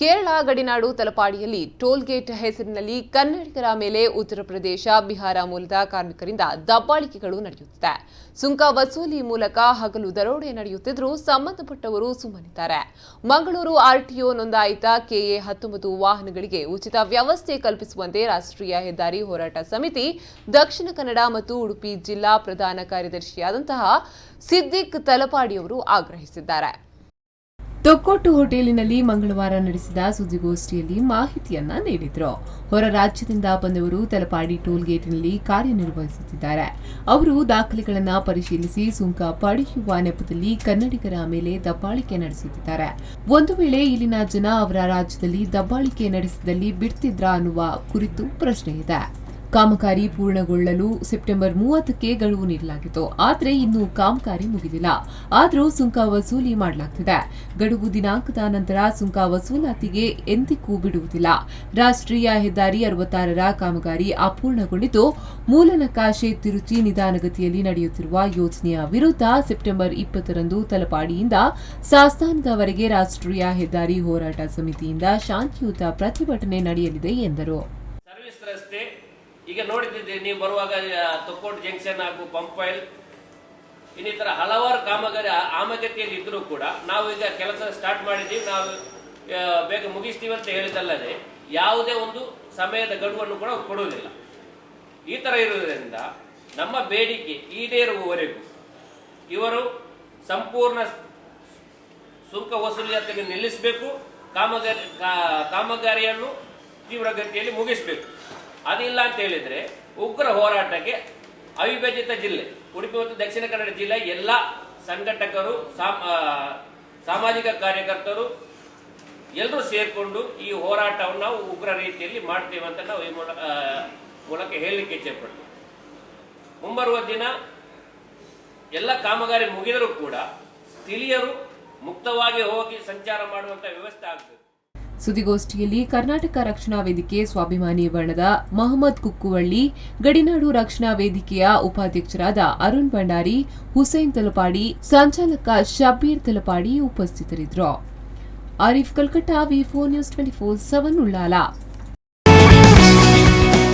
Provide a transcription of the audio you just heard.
Kerala ಗಡಿನಾಡು ತಲಪಾಡಿಯಲ್ಲಿ toll gate ಹೆಸರಿನಲ್ಲಿ ಕನ್ನಡಿಗರ ಮೇಲೆ ಉತ್ತರ ಪ್ರದೇಶ ಬಿಹಾರ ಮೂಲದ ಕಾರ್ಮಿಕರಿಂದ ದಬ್ಬಾಳಿಕೆಗಳು ನಡೆಯುತ್ತಿದೆ. ಸುಂಕ ವಸೂಲಿ ಮೂಲಕ ಹಗಲು ದರೋಡೆ ನಡೆಯುತ್ತಿದ್ದರೂ ಸಂಬಂಧಪಟ್ಟವರು ಸುಮ್ಮನಿದ್ದಾರೆ. ಮಂಗಳೂರು ಆರ್ಟಿಒ ನೋಂದಾಯಿತ ಕೆಎ 19 ವಾಹನಗಳಿಗೆ ಉಚಿತ ವ್ಯವಸ್ಥೆ ಕಲ್ಪಿಸುವಂತೆ ರಾಷ್ಟ್ರೀಯ ಹೆದ್ದಾರಿ ಹೋರಾಟ ಸಮಿತಿ ದಕ್ಷಿಣ ಕನ್ನಡ ಮತ್ತು ಉಡುಪಿ ಜಿಲ್ಲಾ ಪ್ರಧಾನ ಕಾರ್ಯದರ್ಶಿಯಾದಂತಹ ಸಿದ್ದಿಕ್ ತಲಪಾಡಿಯವರು ಆಗ್ರಹಿಸಿದ್ದಾರೆ. ತೊಕ್ಕೊಟ್ಟು ಹೋಟೆಲಿನಲ್ಲಿ ಮಂಗಳವಾರ ನಡೆಸಿದ ಸುದ್ದಿಗೋಷ್ಠಿಯಲ್ಲಿ ಮಾಹಿತಿಯನ್ನ ನೀಡಿದ್ರು. ಹೊರ ರಾಜ್ಯದಿಂದ ಬಂದವರು ತಲಪಾಡಿ ಟೋಲ್ಗೇಟ್ನಲ್ಲಿ ಕಾರ್ಯನಿರ್ವಹಿಸುತ್ತಿದ್ದಾರೆ. ಅವರು ದಾಖಲೆಗಳನ್ನು ಪರಿಶೀಲಿಸಿ ಸುಂಕ ಪಡೆಯುವ ನೆಪದಲ್ಲಿ ಕನ್ನಡಿಗರ ಮೇಲೆ ದಬ್ಬಾಳಿಕೆ ನಡೆಸುತ್ತಿದ್ದಾರೆ. ಒಂದು ವೇಳೆ ಇಲ್ಲಿನ ಜನ ಅವರ ರಾಜ್ಯದಲ್ಲಿ ದಬ್ಬಾಳಿಕೆ ನಡೆಸಿದಲ್ಲಿ ಬಿಡ್ತಿದ್ರಾ ಅನ್ನುವ ಕುರಿತು ಪ್ರಶ್ನೆ ಇದೆ. ಕಾಮಗಾರಿ ಪೂರ್ಣಗೊಳ್ಳಲು ಸೆಪ್ಟೆಂಬರ್ 30ಕ್ಕೆ ಗಡುವು ನೀಡಲಾಗಿತ್ತು. ಆದರೆ ಇನ್ನೂ ಕಾಮಗಾರಿ ಮುಗಿದಿಲ್ಲ. ಆದರೂ ಸುಂಕ ವಸೂಲಿ ಮಾಡಲಾಗ್ತಿದೆ. ಗಡುವು ದಿನಾಂಕದ ನಂತರ ಸುಂಕ ವಸೂಲಾತಿಗೆ ಎಂದಿಗೂ ಬಿಡುವುದಿಲ್ಲ. ರಾಷ್ಟ್ರೀಯ ಹೆದ್ದಾರಿ 66ರ ಕಾಮಗಾರಿ ಅಪೂರ್ಣಗೊಂಡಿದ್ದು, ಮೂಲ ನಕಾಶೆ ತಿರುಚಿ ನಿಧಾನಗತಿಯಲ್ಲಿ ನಡೆಯುತ್ತಿರುವ ಯೋಜನೆಯ ವಿರುದ್ಧ ಸೆಪ್ಟೆಂಬರ್ 20ರಂದು ತಲಪಾಡಿಯಿಂದ ಸಾಸ್ತಾನದವರೆಗೆ ರಾಷ್ಟ್ರೀಯ ಹೆದ್ದಾರಿ ಹೋರಾಟ ಸಮಿತಿಯಿಂದ ಶಾಂತಿಯುತ ಪ್ರತಿಭಟನೆ ನಡೆಯಲಿದೆ ಎಂದರು. ಈಗ ನೋಡಿದ್ದೀರಿ ನೀವು ಬರುವಾಗ ತೊಕ್ಕೋಟ್ ಜಂಕ್ಷನ್ ಹಾಗೂ ಪಂಪ್ ಆಯಿಲ್ ಇನ್ನಿತರ ಹಲವಾರು ಕಾಮಗಾರಿ ಆಮಗತಿಯಲ್ಲಿ ಇದ್ರೂ ಕೂಡ ನಾವು ಈಗ ಕೆಲಸ ಸ್ಟಾರ್ಟ್ ಮಾಡಿದ್ದೀವಿ, ನಾವು ಬೇಗ ಮುಗಿಸ್ತೀವಿ ಅಂತ ಹೇಳಿದಲ್ಲದೆ ಯಾವುದೇ ಒಂದು ಸಮಯದ ಗಡುವನ್ನು ಕೂಡ ಕೊಡುವುದಿಲ್ಲ. ಈ ತರ ಇರುವುದರಿಂದ ನಮ್ಮ ಬೇಡಿಕೆ ಈಡೇರುವವರೆಗೂ ಇವರು ಸಂಪೂರ್ಣ ಸುಂಕ ವಸೂಲಿಯನ್ನು ನಿಲ್ಲಿಸಬೇಕು, ಕಾಮಗಾರಿಯನ್ನು ತೀವ್ರಗತಿಯಲ್ಲಿ ಮುಗಿಸಬೇಕು. ಅದಿಲ್ಲ ಅಂತ ಹೇಳಿದ್ರೆ ಉಗ್ರ ಹೋರಾಟಕ್ಕೆ ಅವಿಭಜಿತ ಜಿಲ್ಲೆ ಉಡುಪಿ ಮತ್ತು ದಕ್ಷಿಣ ಕನ್ನಡ ಜಿಲ್ಲೆ ಎಲ್ಲ ಸಂಘಟಕರು, ಸಾಮಾಜಿಕ ಕಾರ್ಯಕರ್ತರು ಎಲ್ಲರೂ ಸೇರಿಕೊಂಡು ಈ ಹೋರಾಟವನ್ನು ನಾವು ಉಗ್ರ ರೀತಿಯಲ್ಲಿ ಮಾಡ್ತೇವೆ ಅಂತ ನಾವು ಈ ಮೂಲಕ ಹೇಳಲಿಕ್ಕೆ ಇಚ್ಛೆಪಡ್ತೀವಿ. ಮುಂಬರುವ ದಿನ ಎಲ್ಲ ಕಾಮಗಾರಿ ಮುಗಿದರೂ ಕೂಡ ಸ್ಥಳೀಯರು ಮುಕ್ತವಾಗಿ ಹೋಗಿ ಸಂಚಾರ ಮಾಡುವಂತ ವ್ಯವಸ್ಥೆ ಆಗಬೇಕು. ಸುದ್ದಿಗೋಷ್ಠಿಯಲ್ಲಿ ಕರ್ನಾಟಕ ರಕ್ಷಣಾ ವೇದಿಕೆ ಸ್ವಾಭಿಮಾನಿ ವರ್ಣದ ಮಹಮ್ಮದ್ ಕುಕ್ಕುವಳ್ಳಿ, ಗಡಿನಾಡು ರಕ್ಷಣಾ ವೇದಿಕೆಯ ಉಪಾಧ್ಯಕ್ಷರಾದ ಅರುಣ್ ಭಂಡಾರಿ, ಹುಸೇನ್ ತಲಪಾಡಿ, ಸಂಚಾಲಕ ಶಬೀರ್ ತಲಪಾಡಿ ಉಪಸ್ಥಿತರಿದ್ದರು. Arif Kalkatta, V4 News 24/7 Ullal.